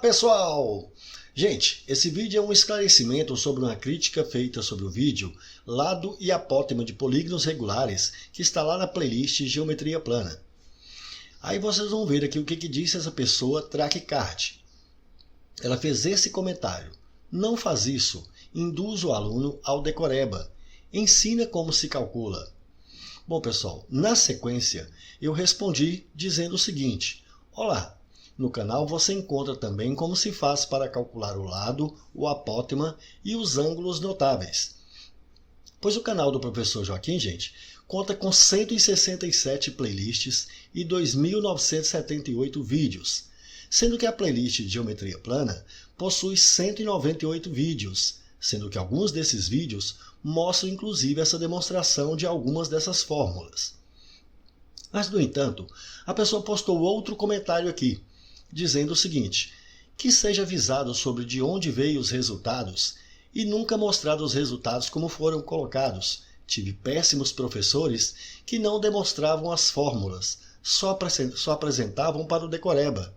pessoal! Gente, esse vídeo é um esclarecimento sobre uma crítica feita sobre o vídeo lado e apótema de polígonos regulares que está lá na playlist Geometria Plana. Aí vocês vão ver aqui o que disse essa pessoa Trackcard. Ela fez esse comentário: não faz isso, induz o aluno ao decoreba, ensina como se calcula. Bom pessoal, na sequência eu respondi dizendo o seguinte: olá! No canal você encontra também como se faz para calcular o lado, o apótema e os ângulos notáveis. Pois o canal do professor Joaquim, gente, conta com 167 playlists e 2.978 vídeos, sendo que a playlist de Geometria Plana possui 198 vídeos, sendo que alguns desses vídeos mostram inclusive essa demonstração de algumas dessas fórmulas. Mas, no entanto, a pessoa postou outro comentário aqui, dizendo o seguinte: que seja avisado sobre de onde veio os resultados e nunca mostrado os resultados como foram colocados. Tive péssimos professores que não demonstravam as fórmulas, só apresentavam para o decoreba.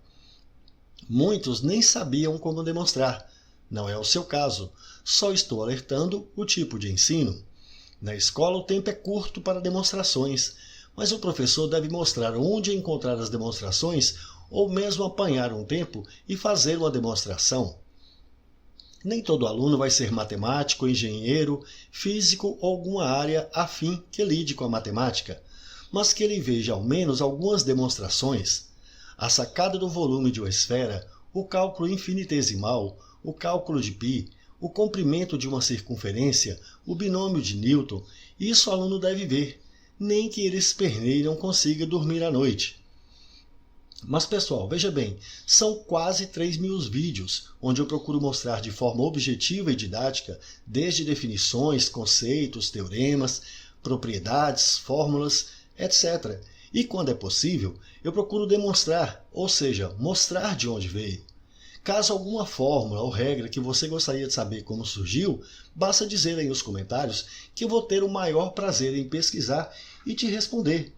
Muitos nem sabiam como demonstrar. Não é o seu caso, só estou alertando o tipo de ensino. Na escola o tempo é curto para demonstrações, mas o professor deve mostrar onde encontrar as demonstrações ou mesmo apanhar um tempo e fazer uma demonstração. Nem todo aluno vai ser matemático, engenheiro, físico ou alguma área afim que lide com a matemática, mas que ele veja ao menos algumas demonstrações. A sacada do volume de uma esfera, o cálculo infinitesimal, o cálculo de π, o comprimento de uma circunferência, o binômio de Newton, isso o aluno deve ver, nem que ele esperneie e não consiga dormir à noite. Mas pessoal, veja bem, são quase 3.000 vídeos, onde eu procuro mostrar de forma objetiva e didática, desde definições, conceitos, teoremas, propriedades, fórmulas, etc. E quando é possível, eu procuro demonstrar, ou seja, mostrar de onde veio. Caso alguma fórmula ou regra que você gostaria de saber como surgiu, basta dizer aí nos comentários que eu vou ter o maior prazer em pesquisar e te responder.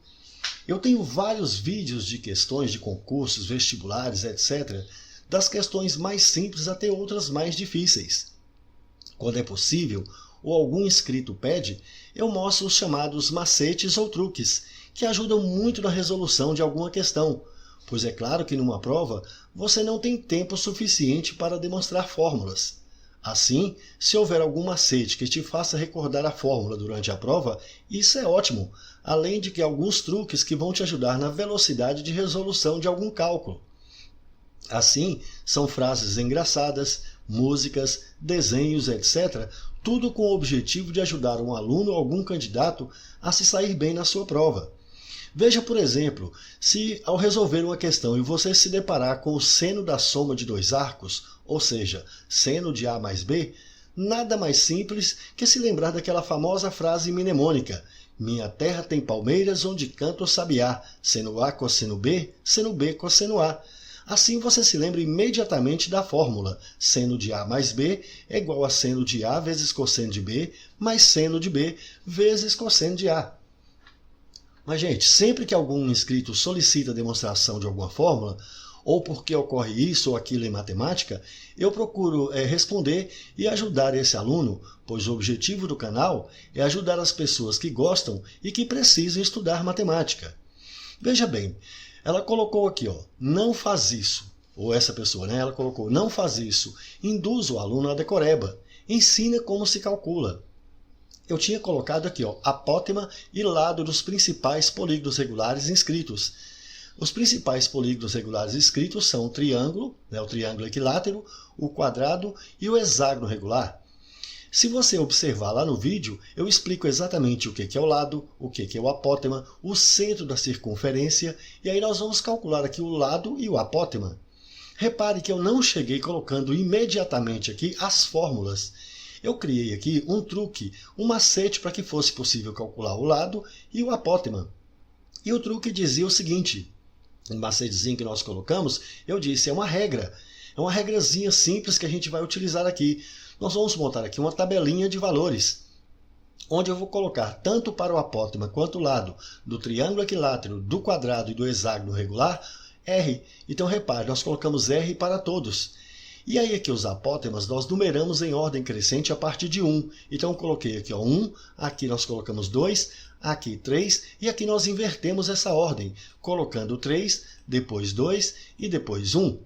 Eu tenho vários vídeos de questões de concursos, vestibulares, etc., das questões mais simples até outras mais difíceis. Quando é possível, ou algum inscrito pede, eu mostro os chamados macetes ou truques, que ajudam muito na resolução de alguma questão, pois é claro que numa prova você não tem tempo suficiente para demonstrar fórmulas. Assim, se houver algum macete que te faça recordar a fórmula durante a prova, isso é ótimo, além de que alguns truques que vão te ajudar na velocidade de resolução de algum cálculo. Assim, são frases engraçadas, músicas, desenhos, etc., tudo com o objetivo de ajudar um aluno ou algum candidato a se sair bem na sua prova. Veja, por exemplo, se ao resolver uma questão e você se deparar com o seno da soma de dois arcos, ou seja, seno de A mais B, nada mais simples que se lembrar daquela famosa frase mnemônica: minha terra tem palmeiras onde canta o sabiá, seno A cosseno B cosseno A. Assim você se lembra imediatamente da fórmula: seno de A mais B é igual a seno de A vezes cosseno de B mais seno de B vezes cosseno de A. Mas, gente, sempre que algum inscrito solicita a demonstração de alguma fórmula, ou porque ocorre isso ou aquilo em matemática, eu procuro responder e ajudar esse aluno, pois o objetivo do canal é ajudar as pessoas que gostam e que precisam estudar matemática. Veja bem, ela colocou aqui, não faz isso, ou essa pessoa, ela colocou, não faz isso, induz o aluno a decoreba, ensina como se calcula. Eu tinha colocado aqui, apótema e lado dos principais polígonos regulares inscritos. Os principais polígonos regulares inscritos são o triângulo equilátero, o quadrado e o hexágono regular. Se você observar lá no vídeo, eu explico exatamente o que é o lado, o que é o apótema, o centro da circunferência, e aí nós vamos calcular aqui o lado e o apótema. Repare que eu não cheguei colocando imediatamente aqui as fórmulas. Eu criei aqui um truque, um macete para que fosse possível calcular o lado e o apótema. E o truque dizia o seguinte: um macetezinho que nós colocamos, eu disse, é uma regrazinha simples que a gente vai utilizar aqui. Nós vamos montar aqui uma tabelinha de valores, onde eu vou colocar tanto para o apótema quanto o lado do triângulo equilátero, do quadrado e do hexágono regular, R. Então repare, nós colocamos R para todos. E aí aqui os apótemas nós numeramos em ordem crescente a partir de 1. Então eu coloquei aqui 1, aqui nós colocamos 2, aqui 3 e aqui nós invertemos essa ordem, colocando 3, depois 2 e depois 1.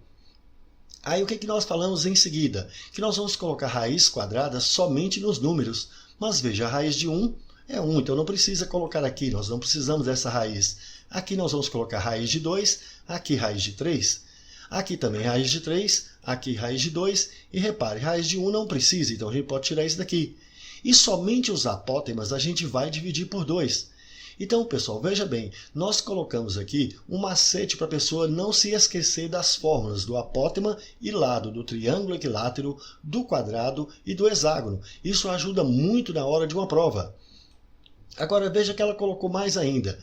Aí o que nós falamos em seguida? Que nós vamos colocar raiz quadrada somente nos números. Mas veja, a raiz de 1 é 1, então não precisa colocar aqui, nós não precisamos dessa raiz. Aqui nós vamos colocar raiz de 2, aqui raiz de 3. Aqui também raiz de 3, aqui raiz de 2, e repare, raiz de 1 não precisa, então a gente pode tirar isso daqui. E somente os apótemas a gente vai dividir por 2. Então, pessoal, veja bem, nós colocamos aqui um macete para a pessoa não se esquecer das fórmulas do apótema e lado, do triângulo equilátero, do quadrado e do hexágono. Isso ajuda muito na hora de uma prova. Agora, veja que ela colocou mais ainda.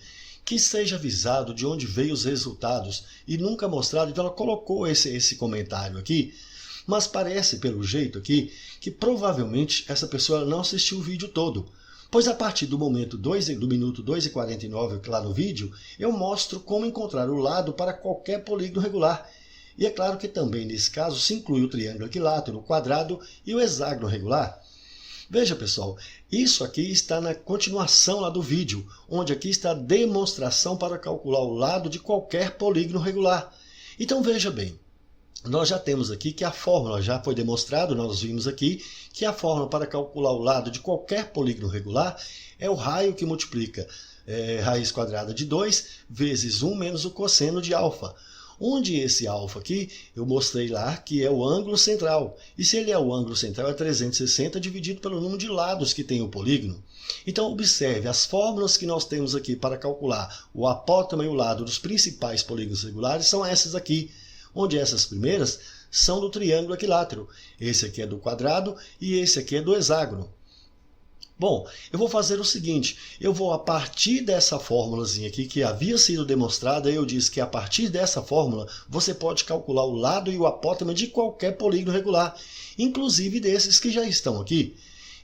Que seja avisado de onde veio os resultados e nunca mostrado. Então ela colocou esse comentário aqui, mas parece pelo jeito aqui que provavelmente essa pessoa não assistiu o vídeo todo. Pois a partir do minuto 2:49 lá no vídeo, eu mostro como encontrar o lado para qualquer polígono regular. E é claro que também nesse caso se inclui o triângulo equilátero, o quadrado e o hexágono regular. Veja, pessoal, isso aqui está na continuação lá do vídeo, onde aqui está a demonstração para calcular o lado de qualquer polígono regular. Então veja bem, nós já temos aqui que a fórmula já foi demonstrado, nós vimos aqui que a fórmula para calcular o lado de qualquer polígono regular é o raio que multiplica raiz quadrada de 2 vezes 1 menos o cosseno de alfa. Onde esse alfa aqui, eu mostrei lá que é o ângulo central. E se ele é o ângulo central, é 360 dividido pelo número de lados que tem o polígono. Então, observe, as fórmulas que nós temos aqui para calcular o apótema e o lado dos principais polígonos regulares são essas aqui, onde essas primeiras são do triângulo equilátero. Esse aqui é do quadrado e esse aqui é do hexágono. Bom, eu vou fazer o seguinte, eu vou a partir dessa fórmulazinha aqui que havia sido demonstrada, eu disse que a partir dessa fórmula você pode calcular o lado e o apótema de qualquer polígono regular, inclusive desses que já estão aqui.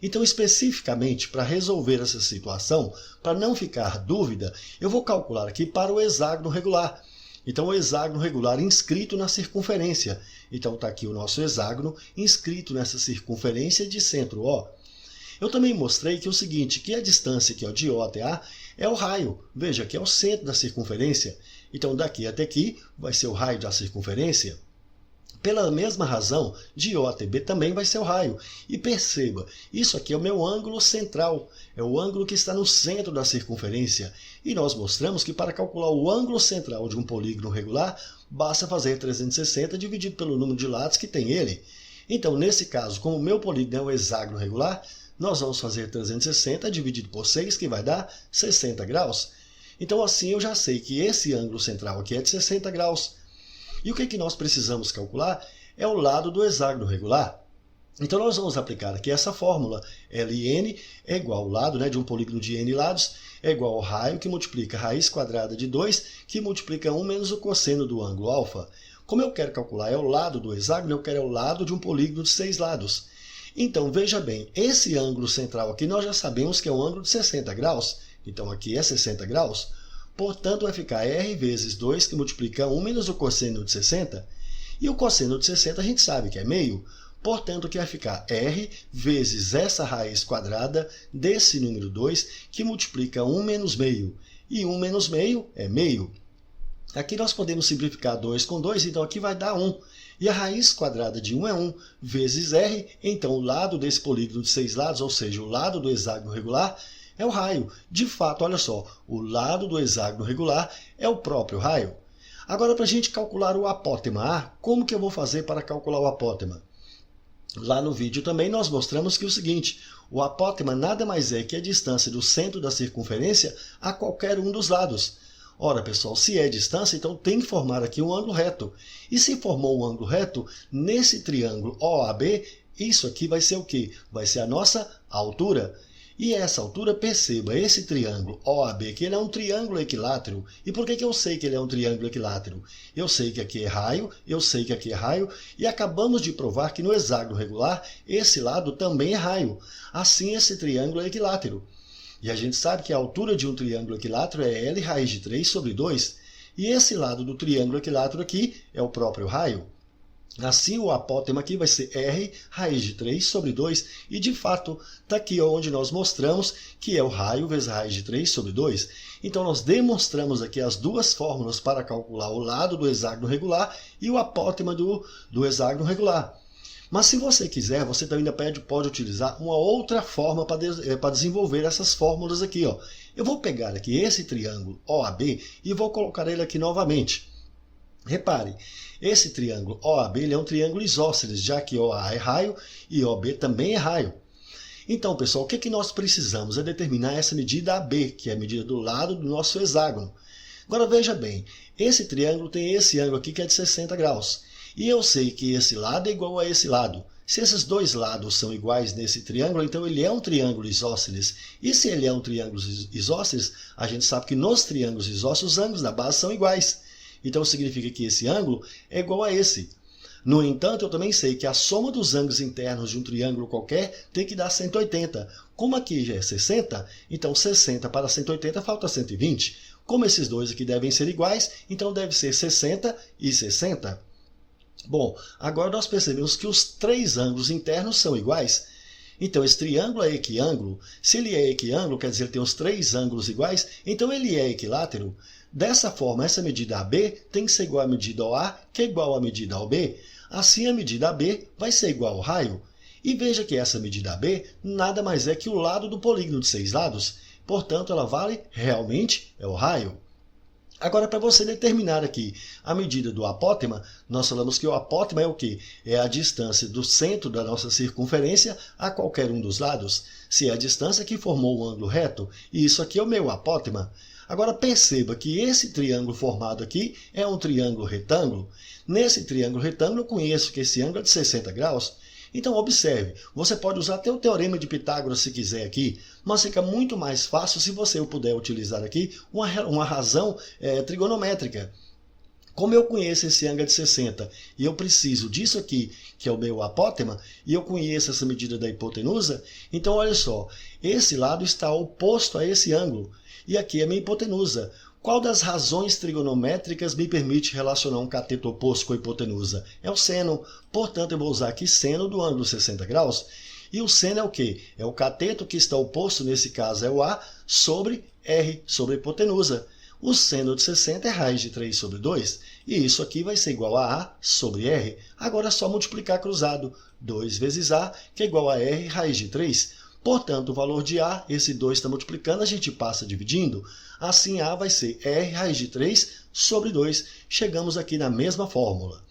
Então, especificamente, para resolver essa situação, para não ficar dúvida, eu vou calcular aqui para o hexágono regular. Então, o hexágono regular inscrito na circunferência. Então, está aqui o nosso hexágono inscrito nessa circunferência de centro O. Eu também mostrei que é o seguinte, que a distância aqui, ó, de O até A é o raio. Veja, que é o centro da circunferência. Então, daqui até aqui vai ser o raio da circunferência. Pela mesma razão, de O até B também vai ser o raio. E perceba, isso aqui é o meu ângulo central. É o ângulo que está no centro da circunferência. E nós mostramos que para calcular o ângulo central de um polígono regular, basta fazer 360 dividido pelo número de lados que tem ele. Então, nesse caso, como o meu polígono é o hexágono regular, nós vamos fazer 360 dividido por 6, que vai dar 60 graus. Então, assim, eu já sei que esse ângulo central aqui é de 60 graus. E o que nós precisamos calcular é o lado do hexágono regular. Então, nós vamos aplicar aqui essa fórmula. LN é igual ao lado, de um polígono de n lados, é igual ao raio que multiplica a raiz quadrada de 2, que multiplica 1 menos o cosseno do ângulo alfa. Como eu quero calcular o lado do hexágono, eu quero o lado de um polígono de 6 lados. Então, veja bem, esse ângulo central aqui nós já sabemos que é um ângulo de 60 graus. Então, aqui é 60 graus. Portanto, vai ficar R vezes 2, que multiplica 1 menos o cosseno de 60. E o cosseno de 60 a gente sabe que é meio. Portanto, aqui vai ficar R vezes essa raiz quadrada desse número 2, que multiplica 1 menos meio. E 1 menos meio é meio. Aqui nós podemos simplificar 2 com 2, então aqui vai dar 1. E a raiz quadrada de 1 é 1 vezes R, então o lado desse polígono de 6 lados, ou seja, o lado do hexágono regular, é o raio. De fato, olha só, o lado do hexágono regular é o próprio raio. Agora, para a gente calcular o apótema A, como que eu vou fazer para calcular o apótema? Lá no vídeo também nós mostramos que é o seguinte, o apótema nada mais é que a distância do centro da circunferência a qualquer um dos lados. Ora, pessoal, se é distância, então tem que formar aqui um ângulo reto. E se formou um ângulo reto, nesse triângulo OAB, isso aqui vai ser o quê? Vai ser a nossa altura. E essa altura, perceba, esse triângulo OAB, que ele é um triângulo equilátero. E por que eu sei que ele é um triângulo equilátero? Eu sei que aqui é raio, eu sei que aqui é raio, e acabamos de provar que no hexágono regular, esse lado também é raio. Assim, esse triângulo é equilátero. E a gente sabe que a altura de um triângulo equilátero é L raiz de 3 sobre 2. E esse lado do triângulo equilátero aqui é o próprio raio. Assim, o apótema aqui vai ser R raiz de 3 sobre 2, e de fato está aqui onde nós mostramos que é o raio vezes raiz de 3 sobre 2. Então, nós demonstramos aqui as duas fórmulas para calcular o lado do hexágono regular e o apótema do hexágono regular. Mas se você quiser, você também pode utilizar uma outra forma para desenvolver essas fórmulas aqui. Ó. Eu vou pegar aqui esse triângulo OAB e vou colocar ele aqui novamente. Repare, esse triângulo OAB ele é um triângulo isósceles, já que OA é raio e OB também é raio. Então, pessoal, o que nós precisamos é determinar essa medida AB, que é a medida do lado do nosso hexágono. Agora, veja bem, esse triângulo tem esse ângulo aqui que é de 60 graus. E eu sei que esse lado é igual a esse lado. Se esses dois lados são iguais nesse triângulo, então ele é um triângulo isósceles. E se ele é um triângulo isósceles, a gente sabe que nos triângulos isósceles os ângulos da base são iguais. Então significa que esse ângulo é igual a esse. No entanto, eu também sei que a soma dos ângulos internos de um triângulo qualquer tem que dar 180. Como aqui já é 60, então 60 para 180 falta 120. Como esses dois aqui devem ser iguais, então deve ser 60 e 60. Bom, agora nós percebemos que os três ângulos internos são iguais. Então, esse triângulo é equiângulo. Se ele é equiângulo, quer dizer, ele tem os três ângulos iguais, então ele é equilátero. Dessa forma, essa medida AB tem que ser igual à medida OA, que é igual à medida OB. Assim, a medida AB vai ser igual ao raio. E veja que essa medida AB nada mais é que o lado do polígono de 6 lados. Portanto, ela vale realmente é o raio. Agora, para você determinar aqui a medida do apótema, nós falamos que o apótema é o quê? É a distância do centro da nossa circunferência a qualquer um dos lados. Se é a distância que formou o ângulo reto, e isso aqui é o meu apótema. Agora perceba que esse triângulo formado aqui é um triângulo retângulo. Nesse triângulo retângulo eu conheço que esse ângulo é de 60 graus. Então observe, você pode usar até o teorema de Pitágoras se quiser aqui, mas fica muito mais fácil se você puder utilizar aqui uma razão trigonométrica. Como eu conheço esse ângulo de 60 e eu preciso disso aqui, que é o meu apótema, e eu conheço essa medida da hipotenusa, então olha só, esse lado está oposto a esse ângulo. E aqui é a minha hipotenusa. Qual das razões trigonométricas me permite relacionar um cateto oposto com a hipotenusa? É o seno. Portanto, eu vou usar aqui seno do ângulo 60 graus. E o seno é o quê? É o cateto que está oposto, nesse caso é o A, sobre R, sobre a hipotenusa. O seno de 60 é raiz de 3 sobre 2. E isso aqui vai ser igual a A sobre R. Agora é só multiplicar cruzado. 2 vezes A, que é igual a R raiz de 3. Portanto, o valor de A, esse 2 está multiplicando, a gente passa dividindo. Assim, A vai ser R raiz de 3 sobre 2. Chegamos aqui na mesma fórmula.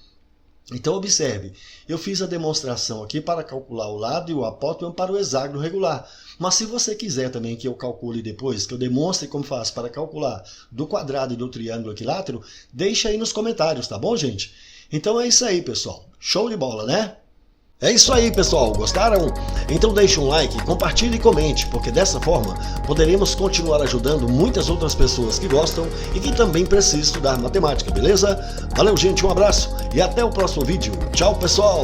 Então, observe, eu fiz a demonstração aqui para calcular o lado e o apótema para o hexágono regular. Mas se você quiser também que eu calcule depois, que eu demonstre como faz para calcular do quadrado e do triângulo equilátero, deixa aí nos comentários, tá bom, gente? Então é isso aí, pessoal. Show de bola, né? É isso aí, pessoal. Gostaram? Então deixe um like, compartilhe e comente, porque dessa forma poderemos continuar ajudando muitas outras pessoas que gostam e que também precisam estudar matemática, beleza? Valeu, gente, um abraço e até o próximo vídeo. Tchau, pessoal!